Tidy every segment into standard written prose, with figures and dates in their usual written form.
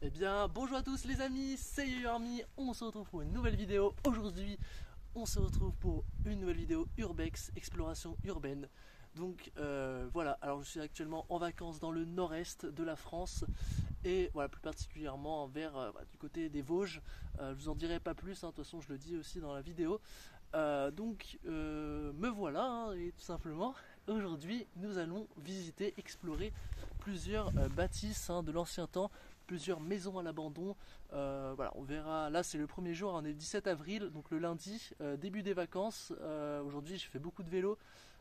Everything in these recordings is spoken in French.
Eh bien, bonjour à tous les amis, c'est YoYoArmy, on se retrouve pour une nouvelle vidéo. Aujourd'hui, on se retrouve pour une nouvelle vidéo Urbex, exploration urbaine. Donc voilà, alors je suis actuellement en vacances dans le nord-est de la France et voilà, plus particulièrement vers du côté des Vosges. Je vous en dirai pas plus, hein, de toute façon je le dis aussi dans la vidéo. Me voilà, hein, et tout simplement, aujourd'hui nous allons visiter, explorer plusieurs bâtisses, hein, de l'ancien temps, plusieurs maisons à l'abandon. Voilà, on verra, là c'est le premier jour, on est le 17 avril, donc le lundi, début des vacances. Aujourd'hui je fais beaucoup de vélo,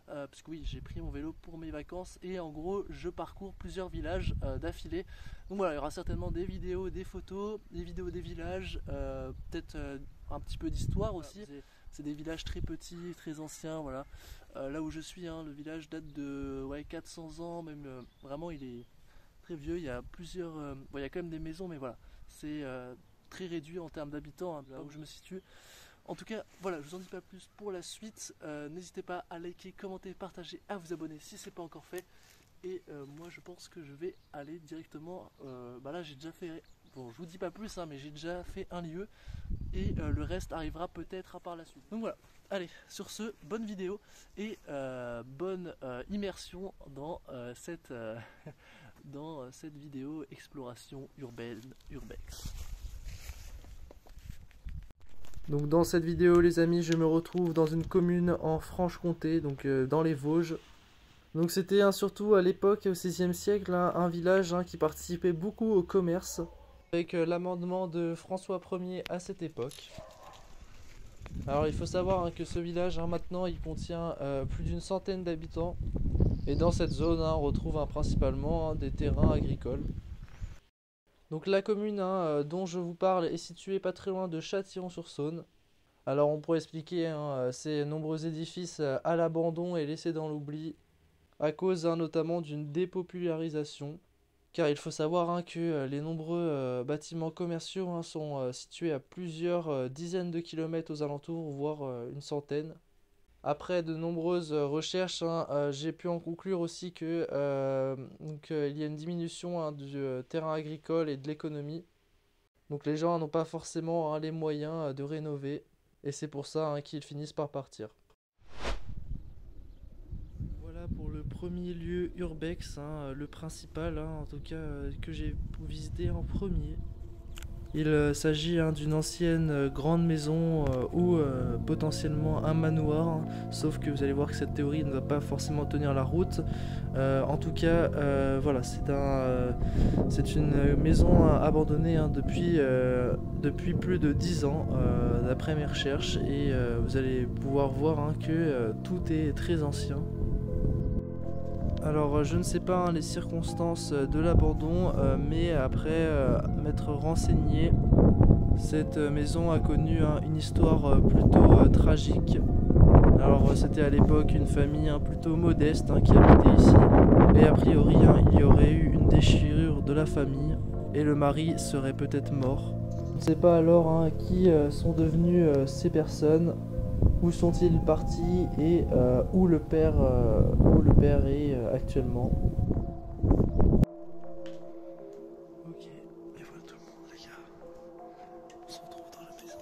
parce que oui, j'ai pris mon vélo pour mes vacances et en gros je parcours plusieurs villages d'affilée. Donc voilà, il y aura certainement des vidéos, des photos, des vidéos des villages, peut-être un petit peu d'histoire aussi. C'est des villages très petits, très anciens, voilà. Là où je suis, hein, le village date de 400 ans, même vraiment il est très vieux. Il y a plusieurs, bon, il y a quand même des maisons, mais voilà, c'est très réduit en termes d'habitants, hein, là où je me situe. En tout cas, voilà, je vous en dis pas plus pour la suite. N'hésitez pas à liker, commenter, partager, à vous abonner si c'est pas encore fait. Et moi, je pense que je vais aller directement. Là, j'ai déjà fait. Bon, je vous dis pas plus, hein, mais j'ai déjà fait un lieu et le reste arrivera peut-être par la suite. Donc voilà. Allez, sur ce, bonne vidéo et bonne immersion dans dans cette vidéo exploration urbaine urbex. Donc dans cette vidéo les amis, je me retrouve dans une commune en Franche-Comté, donc dans les Vosges. Donc c'était surtout à l'époque, au XVIe siècle, un village qui participait beaucoup au commerce, avec l'amendement de François Ier à cette époque. Alors il faut savoir que ce village maintenant il contient plus d'une centaine d'habitants, et dans cette zone on retrouve principalement des terrains agricoles. Donc la commune dont je vous parle est située pas très loin de Châtillon-sur-Saône. Alors on pourrait expliquer ces nombreux édifices à l'abandon et laissés dans l'oubli à cause notamment d'une dépopularisation. Car il faut savoir que les nombreux bâtiments commerciaux sont situés à plusieurs dizaines de kilomètres aux alentours, voire une centaine. Après de nombreuses recherches, j'ai pu en conclure aussi que il y a une diminution du terrain agricole et de l'économie. Donc les gens n'ont pas forcément les moyens de rénover. Et c'est pour ça qu'ils finissent par partir. Voilà pour le premier lieu urbex, le principal en tout cas que j'ai visité en premier. Il s'agit d'une ancienne grande maison ou potentiellement un manoir, sauf que vous allez voir que cette théorie ne va pas forcément tenir la route. En tout cas, voilà, c'est une maison abandonnée depuis plus de 10 ans, d'après mes recherches, et vous allez pouvoir voir que tout est très ancien. Alors je ne sais pas les circonstances de l'abandon, mais après m'être renseigné, cette maison a connu une histoire plutôt tragique. Alors c'était à l'époque une famille plutôt modeste qui habitait ici, et a priori il y aurait eu une déchirure de la famille, et le mari serait peut-être mort. On ne sait pas alors qui sont devenues ces personnes. Où sont-ils partis et où le père est actuellement. Ok, et voilà tout le monde les gars. On se retrouve dans la maison.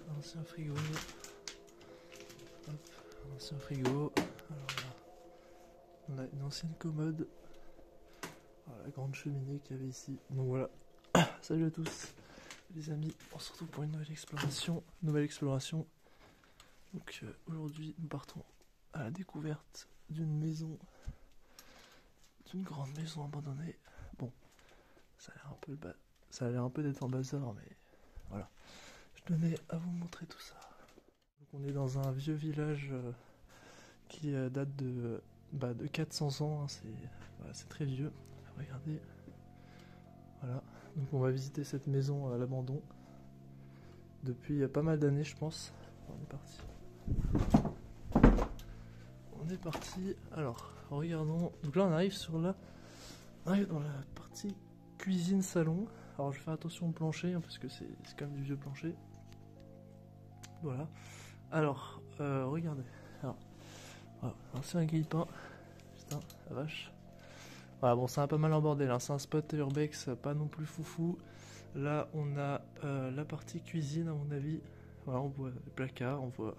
Un ancien frigo. Hop, un ancien frigo. Alors là, on a une ancienne commode. Voilà, la grande cheminée qu'il y avait ici. Donc voilà. Salut à tous les amis, on se retrouve pour une nouvelle exploration. Donc aujourd'hui nous partons à la découverte d'une grande maison abandonnée. Bon, ça a l'air un peu d'être en bazar, mais voilà. Je tenais à vous montrer tout ça. Donc on est dans un vieux village qui date de 400 ans, c'est très vieux. Regardez. Voilà, donc on va visiter cette maison à l'abandon depuis pas mal d'années, je pense. On est parti. Alors, regardons. Donc là, on arrive dans la partie cuisine salon. Alors, je vais faire attention au plancher parce que c'est quand même du vieux plancher. Voilà. Alors, regardez. Alors, Oh, l'ancien grille-pain. Putain, la vache. Voilà, bon, ça a pas mal en bordel, hein. C'est un spot urbex, pas non plus foufou. Là, on a la partie cuisine, à mon avis. Voilà, on voit les placards, on voit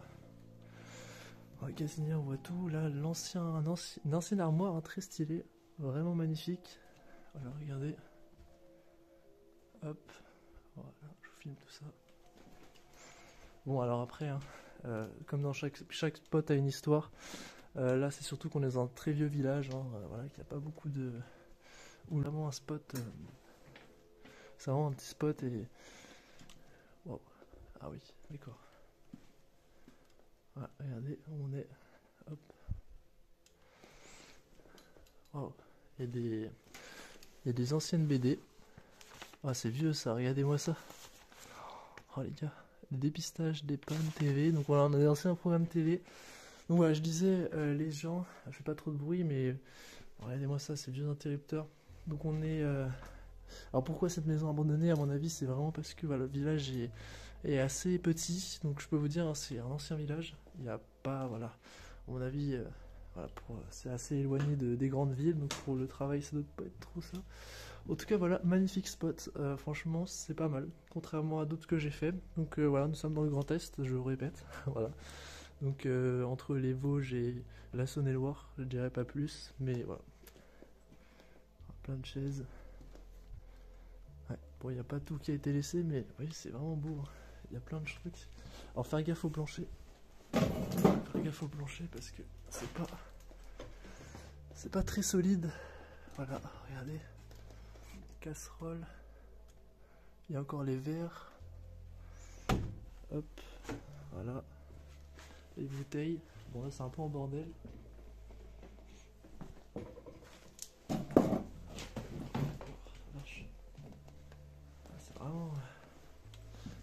le gazinier, on voit tout. Là, une ancienne armoire, hein, très stylée, vraiment magnifique. Voilà, regardez. Hop, voilà, je vous filme tout ça. Bon, alors après, hein, comme dans chaque spot a une histoire. Là, c'est surtout qu'on est dans un très vieux village, hein, voilà, qu'il n'y a pas beaucoup de. Ou vraiment un spot. C'est vraiment un petit spot et. Wow. Ah oui, d'accord. Voilà, regardez où on est. Hop. Wow. Il y a des anciennes BD. Ah, c'est vieux ça, regardez-moi ça. Oh les gars, des dépistages, des pannes TV. Donc voilà, on a des anciens programmes TV. Donc voilà, je disais, les gens, je fais pas trop de bruit, mais regardez-moi ça, c'est vieux interrupteur. Donc on est. Alors pourquoi cette maison abandonnée? À mon avis, c'est vraiment parce que voilà, le village est assez petit. Donc je peux vous dire, hein, c'est un ancien village. Il n'y a pas, voilà, à mon avis, voilà, c'est assez éloigné des grandes villes. Donc pour le travail, ça doit pas être trop ça. En tout cas, voilà, magnifique spot. Franchement, c'est pas mal, contrairement à d'autres que j'ai fait. Donc voilà, nous sommes dans le Grand Est, je le répète. Voilà. Donc entre les Vosges et la Saône-et-Loire, je dirais pas plus, mais voilà. Plein de chaises. Ouais. Bon, il n'y a pas tout qui a été laissé, mais oui, c'est vraiment beau, hein. Il y a plein de trucs. Alors faire gaffe au plancher. Faire gaffe au plancher parce que c'est pas très solide. Voilà, regardez. Casserole. Il y a encore les verres. Hop, voilà. Les bouteilles. Bon là c'est un peu en bordel.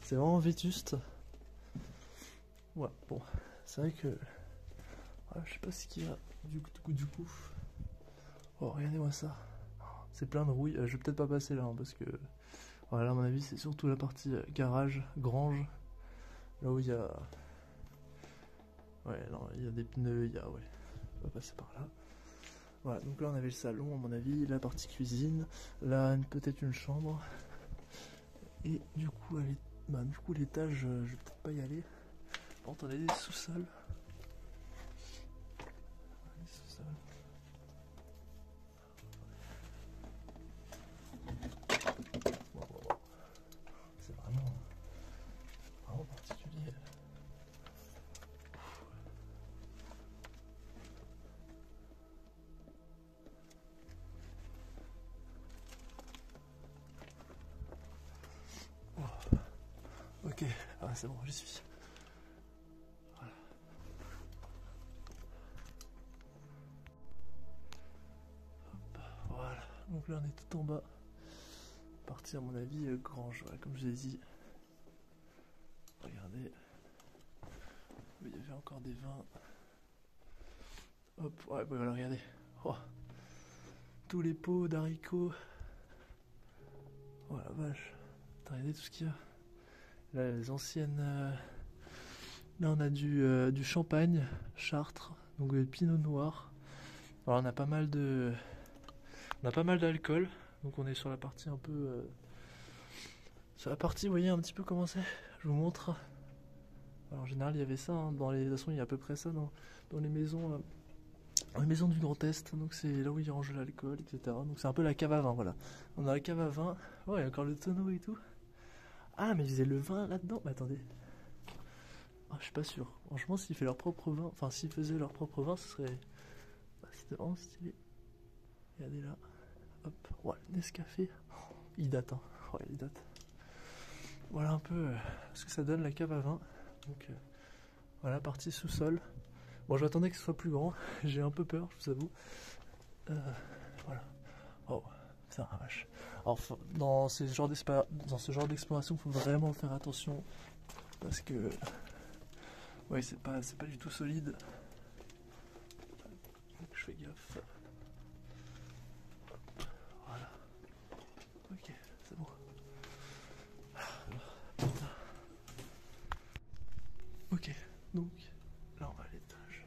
C'est vraiment vétuste. Ouais, bon, c'est vrai que. Je sais pas ce qu'il y a du coup. Oh, regardez-moi ça. C'est plein de rouille. Je vais peut-être pas passer là, hein, parce que. Voilà, à mon avis, c'est surtout la partie garage, grange. Là où il y a. Ouais, non, il y a des pneus, il y a. Ouais, on va passer par là. Voilà, donc là on avait le salon, à mon avis, la partie cuisine. Là, peut-être une chambre. Et du coup, l'étage, je vais peut-être pas y aller. Par contre, on a des sous-sols. C'est vraiment particulier. Ok, ah, c'est bon, j'y suis. Voilà. Hop, voilà. Donc là on est tout en bas. Partie à mon avis grange, voilà, comme je l'ai dit. Regardez. Il y avait encore des vins. Hop, ouais, voilà, regardez. Oh. Tous les pots d'haricots. Oh la vache. Regardez tout ce qu'il y a. Là, les anciennes. Là, on a du champagne, Chartres, donc pinot noir. Alors, on a pas mal d'alcool. Donc, on est sur la partie un peu. Sur la partie, vous voyez un petit peu comment c'est. Je vous montre. Alors, en général, il y avait ça. Hein, de toute façon, il y a à peu près ça dans les maisons. Les maisons du Grand Est, donc c'est là où ils rangent l'alcool, etc. Donc c'est un peu la cave à vin, voilà. On a la cave à vin. Oh, il y a encore le tonneau et tout. Ah, mais ils faisaient le vin là-dedans. Mais attendez. Je suis pas sûr. Franchement, s'ils faisaient leur propre vin, ce serait. C'était vraiment stylé. Regardez là. Hop. Ouais, Nescafé. Il date, hein. Ouais, il date. Voilà un peu ce que ça donne la cave à vin. Donc voilà, partie sous-sol. Bon, j'attendais que ce soit plus grand. J'ai un peu peur, je vous avoue. Voilà. Oh, putain, la vache. Alors, dans ce genre d'exploration, il faut vraiment faire attention. Parce que. Ouais, c'est pas du tout solide. Donc, je fais gaffe. Voilà. Ok, c'est bon. Ok, donc là on va à l'étage.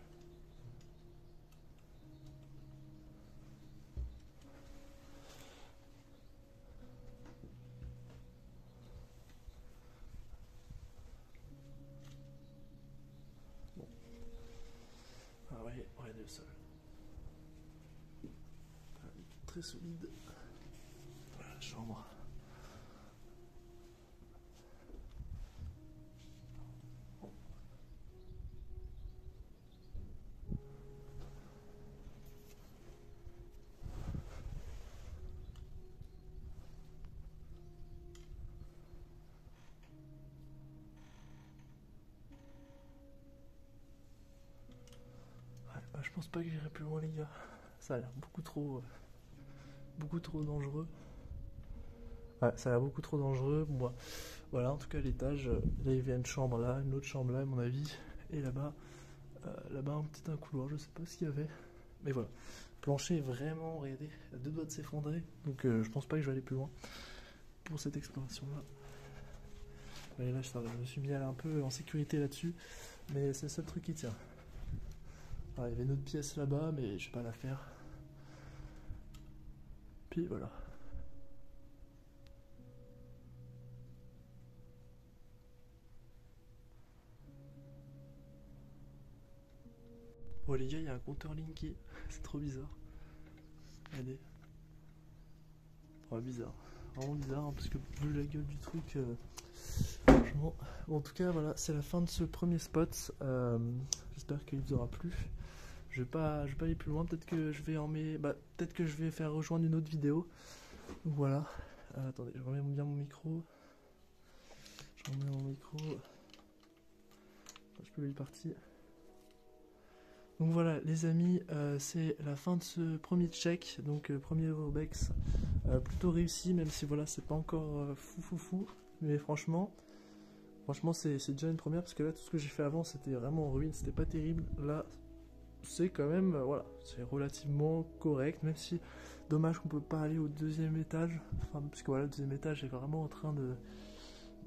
Ouais, le sol. Très solide. Voilà la chambre. Ouais, bah, je pense pas que j'irai plus loin les gars. Ça a l'air beaucoup trop dangereux. Ouais, ça a l'air beaucoup trop dangereux. Bon, bah, voilà, en tout cas l'étage, là il y a une chambre là, une autre chambre là à mon avis. Et là-bas peut-être un couloir, je sais pas ce qu'il y avait. Mais voilà, le plancher est vraiment, regardez, à deux doigts de s'effondrer. Donc je pense pas que je vais aller plus loin pour cette exploration là. Et là je me suis mis un peu en sécurité là-dessus. Mais c'est le seul truc qui tient. Alors, il y avait une autre pièce là-bas, mais je vais pas la faire. Puis voilà. Oh les gars, il y a un compteur Linky. C'est trop bizarre. Regardez. Ouais, bizarre. Vraiment bizarre, hein, parce que vu la gueule du truc, franchement. Bon, en tout cas, voilà, c'est la fin de ce premier spot. J'espère qu'il vous aura plu. Je vais pas aller plus loin. Peut-être que je vais peut-être que je vais faire rejoindre une autre vidéo. Donc voilà. Attendez, je remets bien mon micro. Je remets mon micro. Je peux lui partir. Donc voilà les amis, c'est la fin de ce premier check, donc premier Urbex, plutôt réussi, même si voilà c'est pas encore fou, mais franchement c'est déjà une première, parce que là tout ce que j'ai fait avant c'était vraiment en ruine, c'était pas terrible. Là c'est quand même, voilà, c'est relativement correct, même si dommage qu'on peut pas aller au deuxième étage, enfin parce que voilà le deuxième étage est vraiment en train de,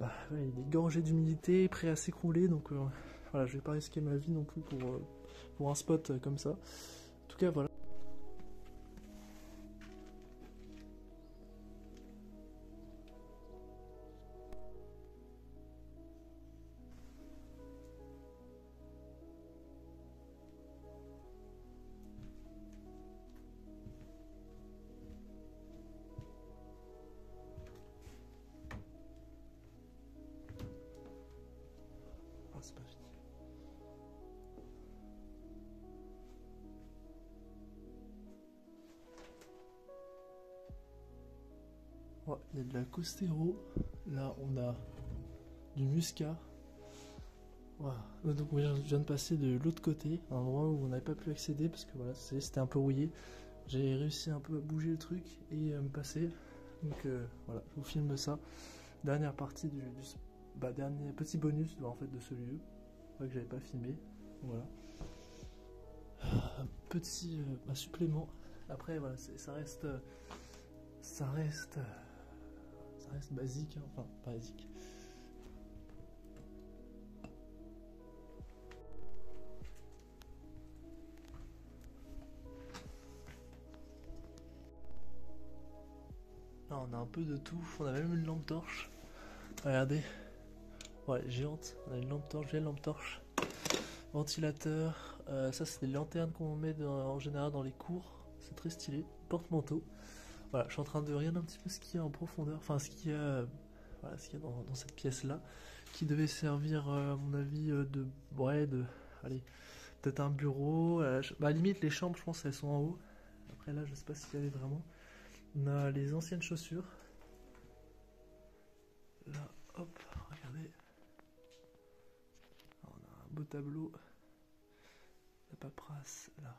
ouais, il est gorgé d'humidité, prêt à s'écrouler, donc voilà, je vais pas risquer ma vie non plus pour un spot comme ça. En tout cas, voilà. Ah, c'est pas fini. Ouais, il y a de la Costero. Là, on a du Muscat. Voilà. Donc, je viens de passer de l'autre côté, un endroit où on n'avait pas pu accéder parce que voilà, c'était un peu rouillé. J'ai réussi un peu à bouger le truc et à me passer. Donc voilà, je vous filme ça. Dernière partie dernier petit bonus en fait de ce lieu que j'avais pas filmé. Voilà. Un petit supplément. Après voilà, ça reste basique, hein. Enfin pas basique. Là, on a un peu de tout, on a même une lampe torche. Regardez. Ouais, géante. On a une lampe torche, vieille lampe torche. Ventilateur. Ça, c'est des lanternes qu'on met en général dans les cours. C'est très stylé. Porte-manteau. Voilà, je suis en train de regarder un petit peu ce qu'il y a en profondeur. Enfin, ce qu'il y a, voilà, ce qu'il y a dans cette pièce-là. Qui devait servir, à mon avis, allez, peut-être un bureau. Limite, les chambres, je pense, elles sont en haut. Après, là, je sais pas s'il y avait vraiment. On a les anciennes chaussures. Là, hop, regardez. On a un beau tableau. La paperasse, là.